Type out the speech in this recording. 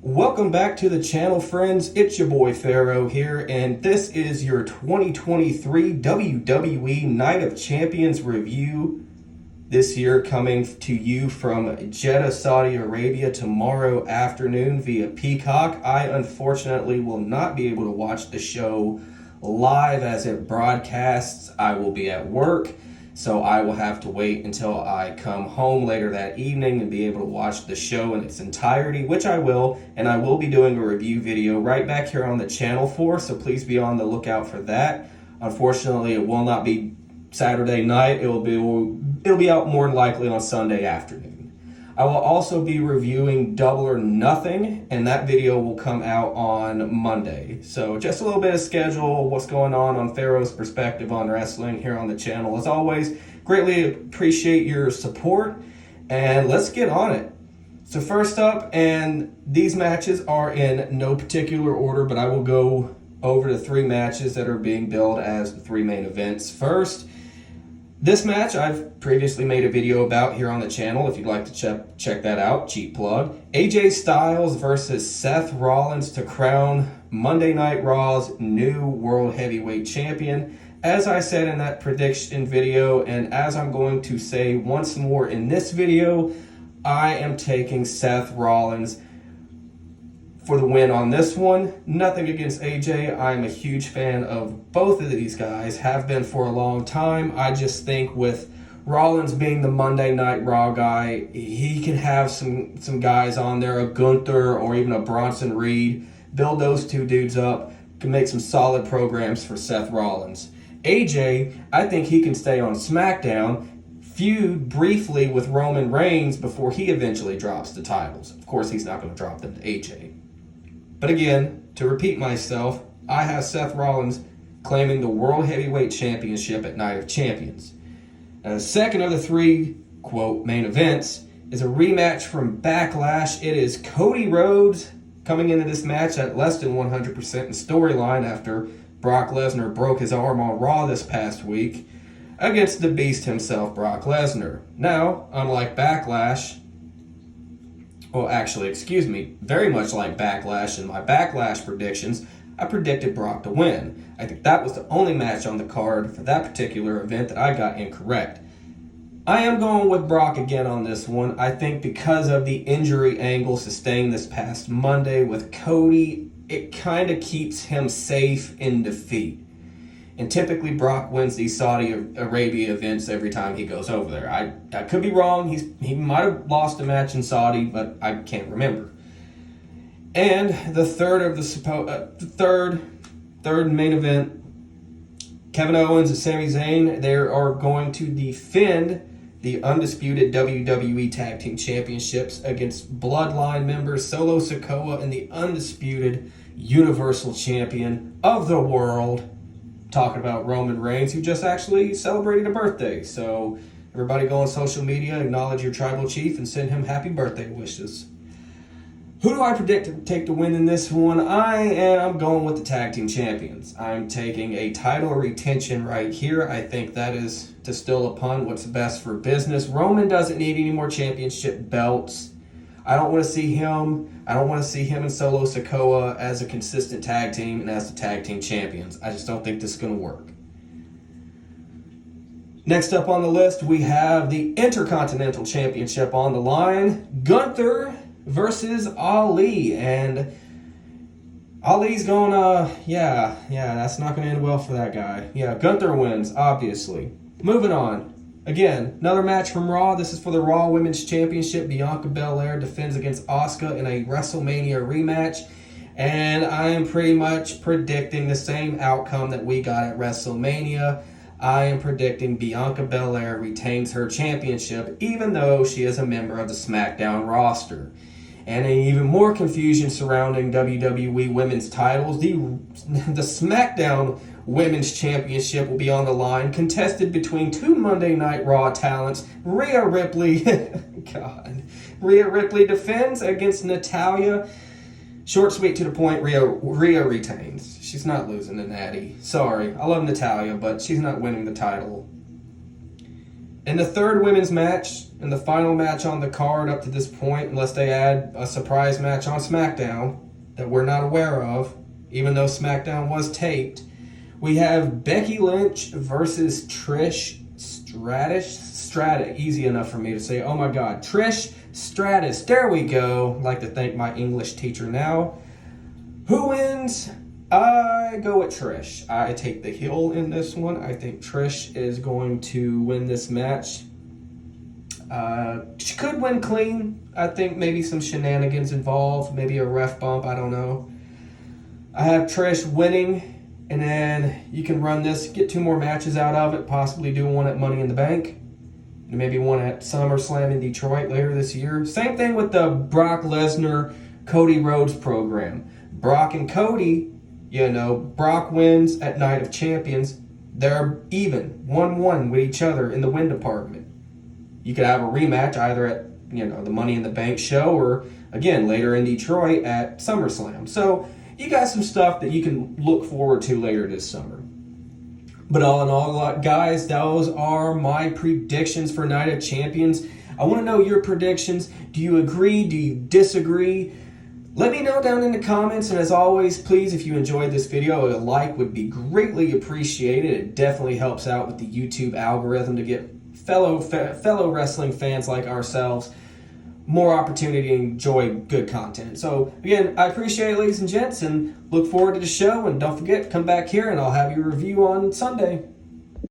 Welcome back to the channel, friends. It's your boy Pharaoh here, and this is your 2023 WWE Night of Champions review. This year coming to you from Jeddah, Saudi Arabia tomorrow afternoon via Peacock. I unfortunately will not be able to watch the show live as it broadcasts. I will be at work, so I will have to wait until I come home later that evening and be able to watch the show in its entirety, which I will, and I will be doing a review video right back here on the channel so please be on the lookout for that. Unfortunately, it will not be Saturday night. It'll be out more than likely on Sunday afternoon. I will also be reviewing Double or Nothing, and that video will come out on Monday. So just a little bit of schedule, what's going on Pharaoh's perspective on wrestling here on the channel. As always, greatly appreciate your support, and let's get on it. So first up, and these matches are in no particular order, but I will go over the three matches that are being billed as the three main events. First, this match I've previously made a video about here on the channel if you'd like to check that out, cheap plug. AJ Styles versus Seth Rollins to crown Monday Night Raw's new World Heavyweight Champion. As I said in that prediction video, and as I'm going to say once more in this video, I am taking Seth Rollins for the win on this one. Nothing against AJ. I'm a huge fan of both of these guys, have been for a long time. I just think with Rollins being the Monday Night Raw guy, he can have some guys on there, a Gunther or even a Bronson Reed, build those two dudes up, can make some solid programs for Seth Rollins. AJ, I think he can stay on SmackDown, feud briefly with Roman Reigns before he eventually drops the titles. Of course, he's not going to drop them to AJ. But again, to repeat myself, I have Seth Rollins claiming the World Heavyweight Championship at Night of Champions. Now, the second of the three, quote, main events is a rematch from Backlash. It is Cody Rhodes coming into this match at less than 100% in storyline after Brock Lesnar broke his arm on Raw this past week against the Beast himself, Brock Lesnar. Now, unlike Backlash, well, actually, excuse me, very much like Backlash in my Backlash predictions, I predicted Brock to win. I think that was the only match on the card for that particular event that I got incorrect. I am going with Brock again on this one. I think because of the injury angle sustained this past Monday with Cody, it kind of keeps him safe in defeat. And typically Brock wins these Saudi Arabia events every time he goes over there. I could be wrong. He might have lost a match in Saudi, but I can't remember. And the third of the third main event, Kevin Owens and Sami Zayn, they are going to defend the undisputed WWE Tag Team Championships against Bloodline members Solo Sikoa and the undisputed Universal Champion of the world, talking about Roman Reigns, who just actually celebrated a birthday. So everybody go on social media, acknowledge your tribal chief, and send him happy birthday wishes. Who do I predict to take the win in this one? I am going with the Tag Team Champions. I'm taking a title retention right here. I think that is to still upon what's best for business. Roman doesn't need any more championship belts. I don't want to see him and Solo Sikoa as a consistent tag team and as the tag team champions. I just don't think this is going to work. Next up on the list, we have the Intercontinental Championship on the line. Gunther versus Ali. And Ali's going, that's not going to end well for that guy. Yeah, Gunther wins, obviously. Moving on. Again, another match from Raw. This is for the Raw Women's Championship. Bianca Belair defends against Asuka in a WrestleMania rematch. And I am pretty much predicting the same outcome that we got at WrestleMania. I am predicting Bianca Belair retains her championship, even though she is a member of the SmackDown roster. And even more confusion surrounding WWE Women's titles. The SmackDown Women's Championship will be on the line, contested between two Monday Night Raw talents. Rhea Ripley, Rhea Ripley defends against Natalya. Short, sweet, to the point, Rhea retains. She's not losing to Natty. Sorry, I love Natalya, but she's not winning the title. And the third women's match, and the final match on the card up to this point, unless they add a surprise match on SmackDown that we're not aware of, even though SmackDown was taped, we have Becky Lynch versus Trish Stratus. Easy enough for me to say. Oh my God. Trish Stratus. There we go. I'd like to thank my English teacher now. Who wins? I go with Trish. I take the heel in this one. I think Trish is going to win this match. She could win clean. I think maybe some shenanigans involved. Maybe a ref bump. I don't know. I have Trish winning. And then you can run this, get 2 more matches out of it, possibly do one at Money in the Bank, and maybe one at SummerSlam in Detroit later this year. Same thing with the Brock Lesnar, Cody Rhodes program. Brock and Cody, Brock wins at Night of Champions. They're even, 1-1 with each other in the win department. You could have a rematch either at, the Money in the Bank show or, again, later in Detroit at SummerSlam. So you got some stuff that you can look forward to later this summer. But all in all, guys, those are my predictions for Night of Champions. I want to know your predictions. Do you agree? Do you disagree? Let me know down in the comments. And as always, please, if you enjoyed this video, a like would be greatly appreciated. It definitely helps out with the YouTube algorithm to get fellow wrestling fans like ourselves more opportunity to enjoy good content. So again, I appreciate it, ladies and gents, and look forward to the show. And don't forget, come back here and I'll have your review on Sunday.